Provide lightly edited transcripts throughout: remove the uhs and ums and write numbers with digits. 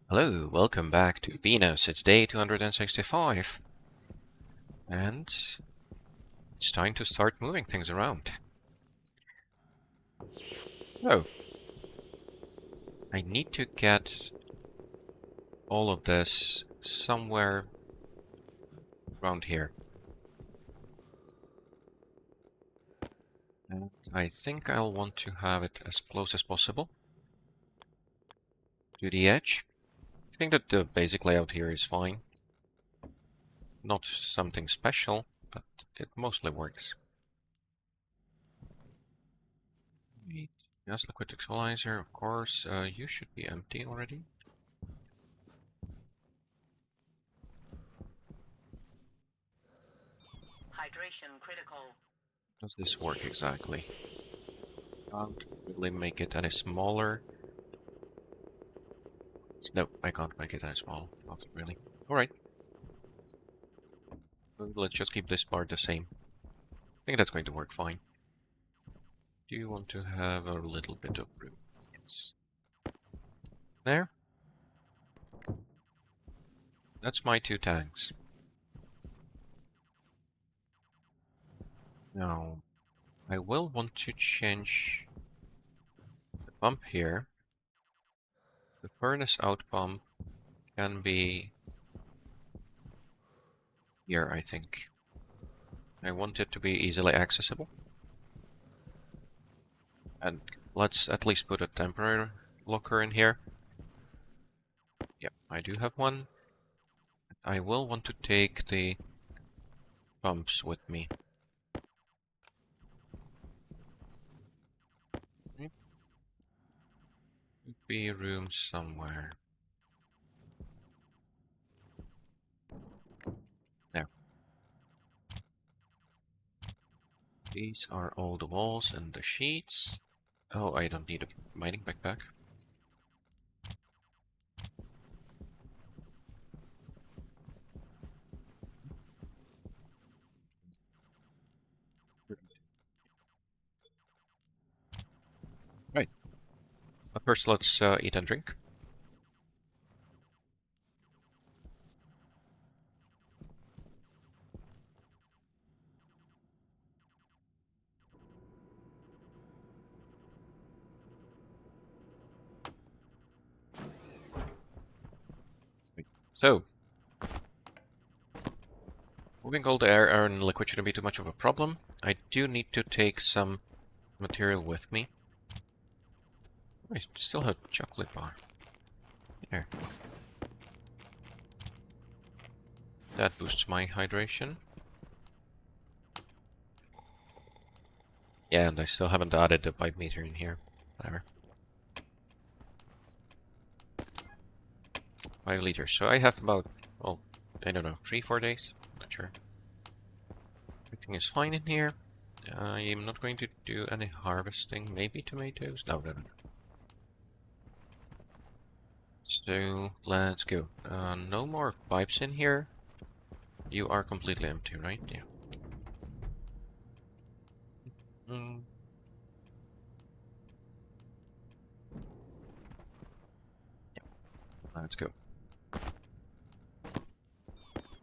Hello, welcome back to Venus. It's day 265. And it's time to start moving things around. Oh, I need to get all of this somewhere around here. And I think I'll want to have it as close as possible to the edge. I think that the basic layout here is fine. Not something special, but it mostly works. Gas liquid equalizer, of course. You should be empty already. Hydration critical. How does this work exactly? Can't really make it any smaller. No, I can't make it any smaller. Not really. Alright. Let's just keep this part the same. I think that's going to work fine. Do you want to have a little bit of room? Yes. There. That's my 2 tanks. Now, I will want to change the pump here. The furnace out pump can be here, I think. I want it to be easily accessible. And let's at least put a temporary locker in here. Yep, I do have one. I will want to take the pumps with me. Could be room somewhere. There. These are all the walls and the sheets. Oh, I don't need a mining backpack. Right. But first, let's eat and drink. Right. So, moving all the air and liquid shouldn't be too much of a problem. I do need to take some material with me. I still have chocolate bar. There. That boosts my hydration. Yeah, and I still haven't added the pipe meter in here. Whatever. 5 liters. So I have about, well, I don't know, 3-4 days? Not sure. Everything is fine in here. I am not going to do any harvesting. Maybe tomatoes? No. So, let's go. No more pipes in here. You are completely empty, right? Yeah. Mm. Yeah. Let's go.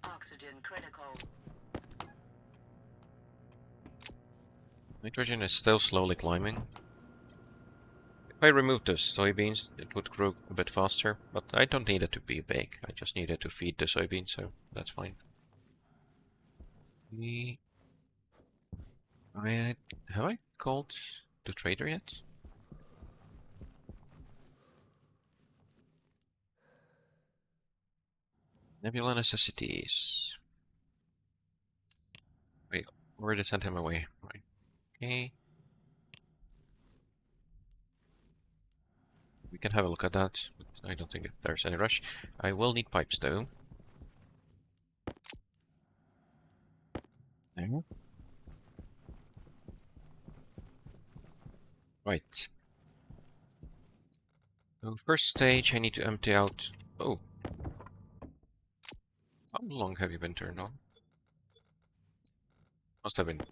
Oxygen critical. Nitrogen is still slowly climbing. If I remove the soybeans, it would grow a bit faster, but I don't need it to be big. I just need it to feed the soybeans, so that's fine. Have I called the trader yet? Nebula necessities. Wait, already sent him away. Right. Okay. We can have a look at that, but I don't think there's any rush. I will need pipes though. There. Right. So first stage, I need to empty out. Oh, how long have you been turned on? Must have been.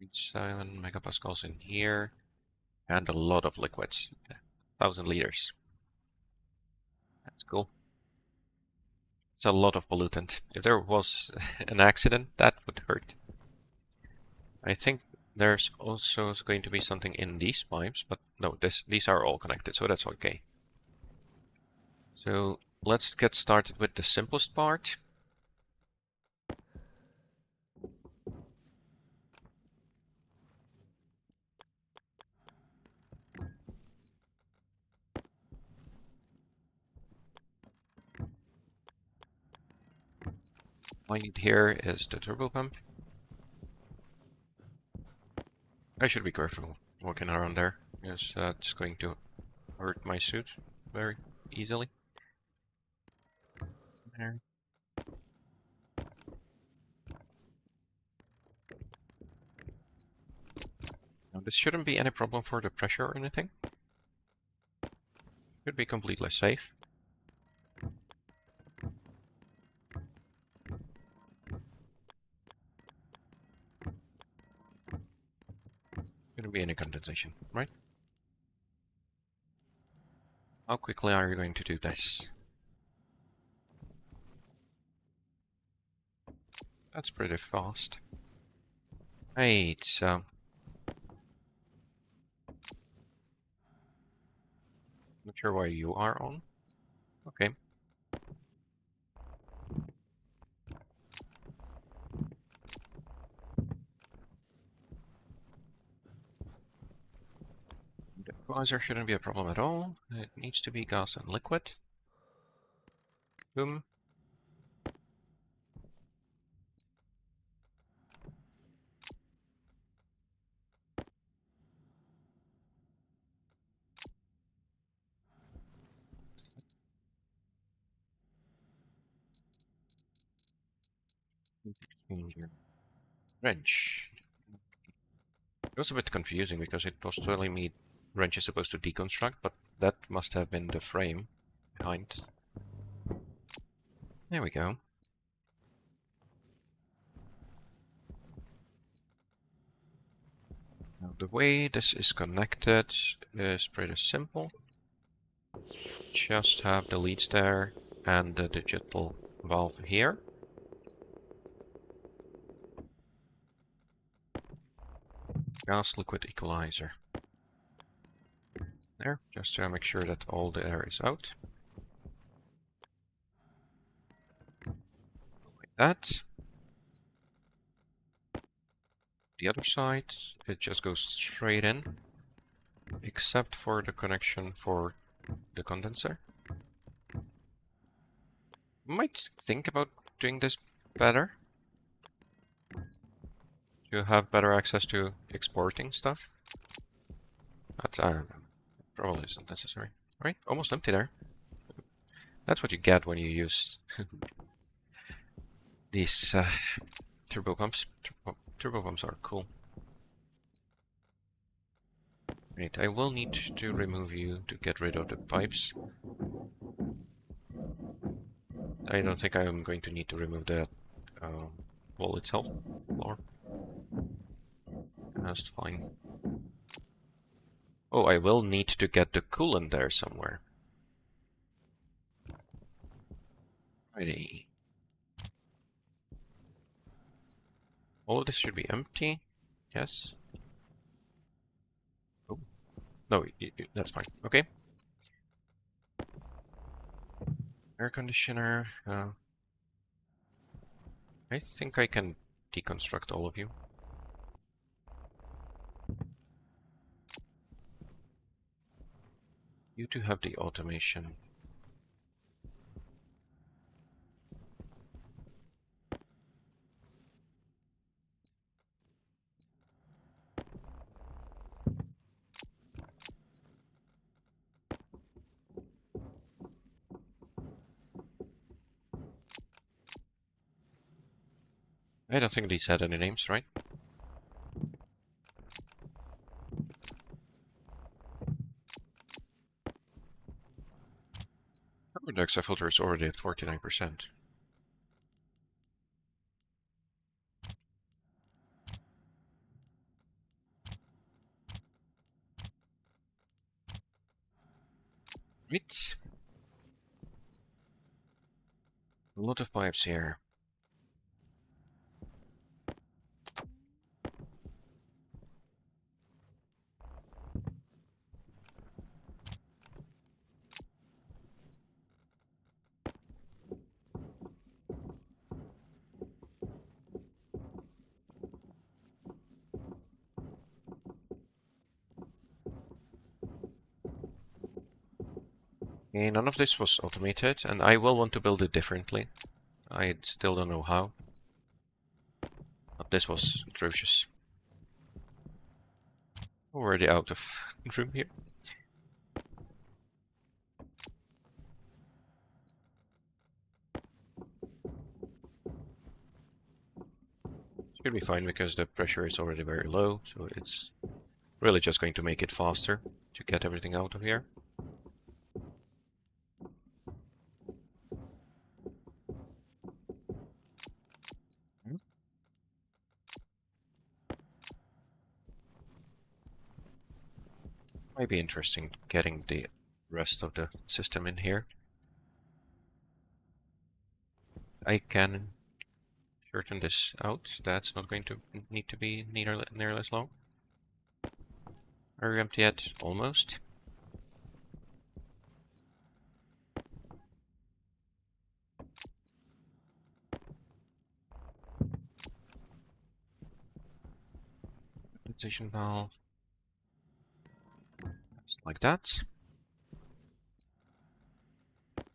4.7 megapascals in here. And a lot of liquids. 1,000 liters. That's cool. It's a lot of pollutant. If there was an accident, that would hurt. I think there's also going to be something in these pipes, but no, these are all connected, so that's okay. So let's get started with the simplest part. All I need here is the turbo pump. I should be careful walking around there, because that's going to hurt my suit very easily. There. Now, this shouldn't be any problem for the pressure or anything. Should be completely safe. Shouldn't be any condensation, right? How quickly are you going to do this? That's pretty fast. Right, so... Not sure why you are on. Okay. The equalizer shouldn't be a problem at all. It needs to be gas and liquid. Boom. Exchanger. Wrench. It was a bit confusing because it was telling me wrench is supposed to deconstruct, but that must have been the frame behind. There we go. Now, the way this is connected is pretty simple. Just have the leads there and the digital valve here. Gas liquid equalizer. There, just to make sure that all the air is out. Like that. The other side, it just goes straight in, except for the connection for the condenser. Might think about doing this better. To have better access to exporting stuff. But probably isn't necessary. Right, almost empty there. That's what you get when you use these turbo pumps. Turbo pumps are cool. Right, I will need to remove you to get rid of the pipes. I don't think I'm going to need to remove the wall itself. Floor. That's fine. Oh, I will need to get the coolant there somewhere. Righty. All of this should be empty. Yes. Oh. No, that's fine. Okay. Air conditioner. I think I can deconstruct all of you. You two have the automation. I don't think these had any names, right? Carbon dioxide filter is already at 49%. Right. A lot of pipes here. Okay, none of this was automated, and I will want to build it differently. I still don't know how. But this was atrocious. Already out of room here. Should be fine because the pressure is already very low, so it's really just going to make it faster to get everything out of here. Might be interesting getting the rest of the system in here. I can shorten this out. That's not going to need to be nearly as long. Are you empty yet? Almost. Condensation valve. Just like that.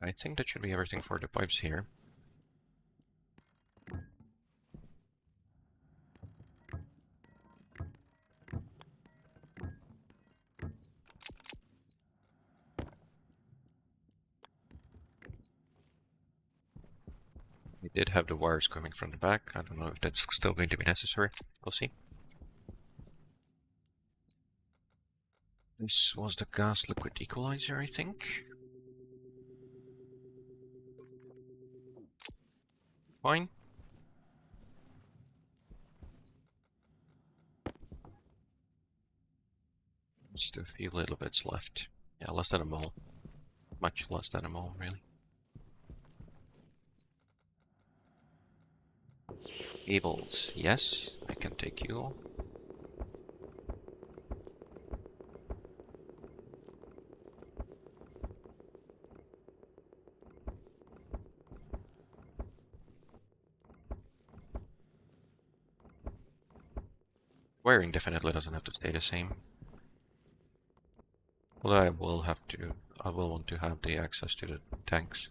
I think that should be everything for the pipes here. We did have the wires coming from the back. I don't know if that's still going to be necessary. We'll see. This was the gas liquid equalizer, I think. Fine. Just a few little bits left. Yeah, less than a mole. Much less than a mole, really. Cables. Yes, I can take you all. Wiring definitely doesn't have to stay the same. Although I will want to have the access to the tanks.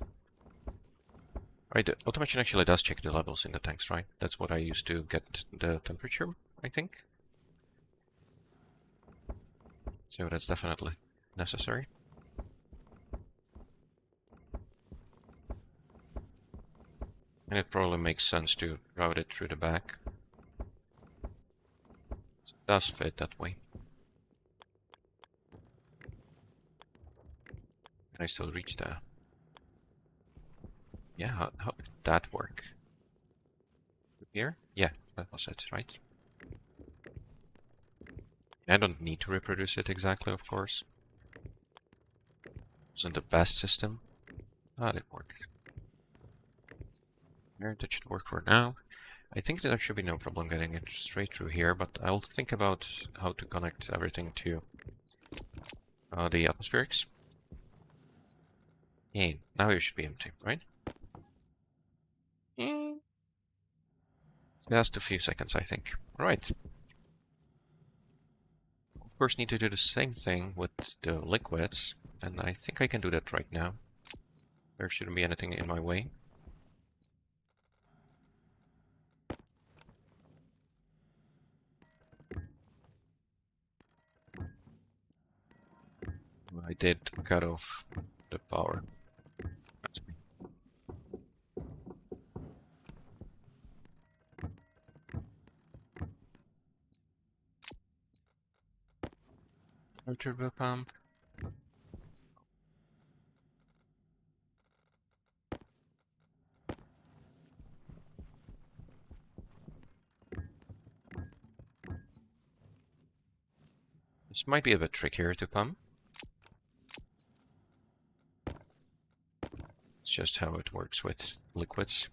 Right, the automation actually does check the levels in the tanks, right? That's what I use to get the temperature, I think. So that's definitely necessary. And it probably makes sense to route it through the back. It does fit that way. Can I still reach there? Yeah, how did that work? Here? Yeah, that was it, right? I don't need to reproduce it exactly, of course. Wasn't the best system, but it worked. There, that should work for now. I think that there should be no problem getting it straight through here, but I'll think about how to connect everything to the atmospherics. Yeah, now you should be empty, right? Just a few seconds, I think. Alright. Of course, need to do the same thing with the liquids, and I think I can do that right now. There shouldn't be anything in my way. I did cut off the power. That's me. No turbo pump. This might be a bit trickier to pump. just how it works with liquids.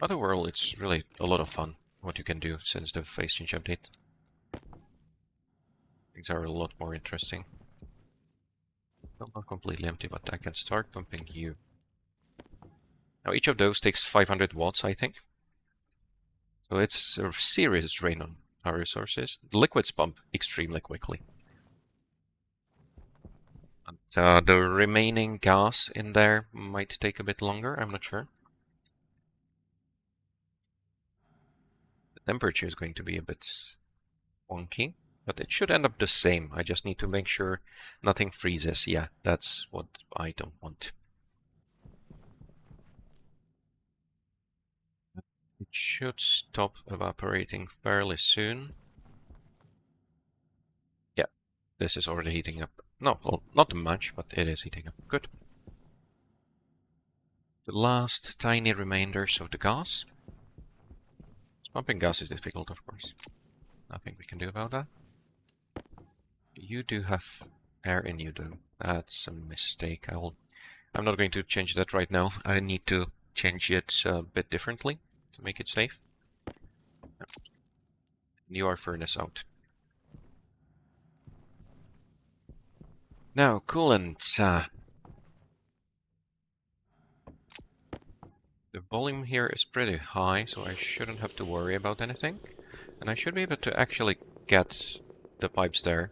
Otherworld, it's really a lot of fun what you can do since the phase change update. Things are a lot more interesting. Still not completely empty, but I can start pumping you. Now each of those takes 500 watts, I think. So it's a serious drain on our resources. The liquids pump extremely quickly. And, the remaining gas in there might take a bit longer, I'm not sure. The temperature is going to be a bit wonky, but it should end up the same. I just need to make sure nothing freezes. Yeah, that's what I don't want. It should stop evaporating fairly soon. Yeah, this is already heating up. No, well, not much, but it is heating up. Good. The last tiny remainders of the gas. Pumping gas is difficult, of course. Nothing we can do about that. You do have air in you, though. That's a mistake. I'm not going to change that right now. I need to change it a bit differently to make it safe. You are furnace out. Now, coolant. The volume here is pretty high, so I shouldn't have to worry about anything. And I should be able to actually get the pipes there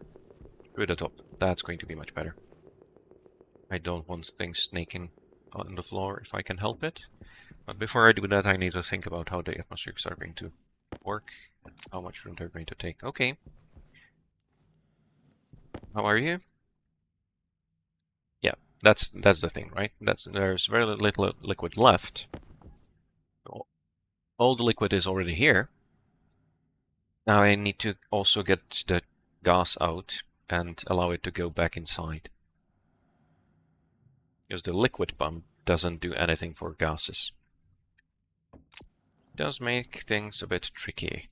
through the top. That's going to be much better. I don't want things snaking on the floor if I can help it. But before I do that, I need to think about how the atmospherics are going to work and how much room they're going to take. Okay. How are you? Yeah, that's the thing, right? There's very little liquid left. All the liquid is already here. Now I need to also get the gas out and allow it to go back inside. Because the liquid pump doesn't do anything for gases. It does make things a bit tricky.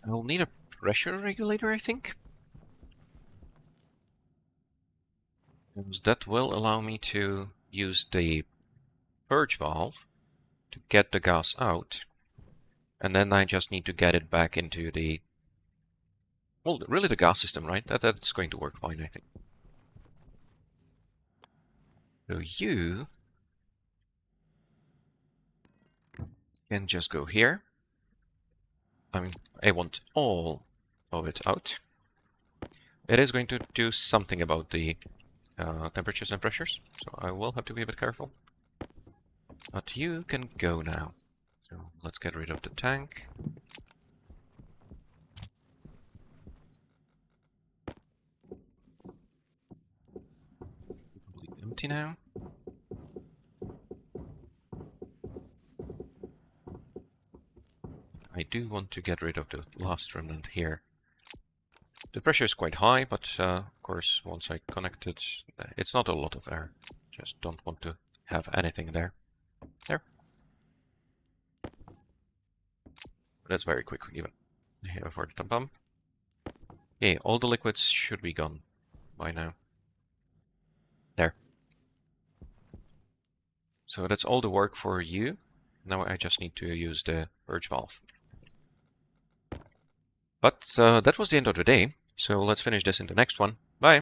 I'll need a pressure regulator, I think. Because that will allow me to use the purge valve to get the gas out. And then I just need to get it back into the... Well, really the gas system, right? That's going to work fine, I think. So you can just go here. I mean, I want all of it out. It is going to do something about the temperatures and pressures, so I will have to be a bit careful. But you can go now. So let's get rid of the tank. Completely empty now. I do want to get rid of the last remnant here. The pressure is quite high, but of course once I connect it, it's not a lot of air. Just don't want to have anything there. There. That's very quick even here for the pump. Yeah, all the liquids should be gone by now. There. So that's all the work for you. Now I just need to use the purge valve. But that was the end of the day, so let's finish this in the next one. Bye!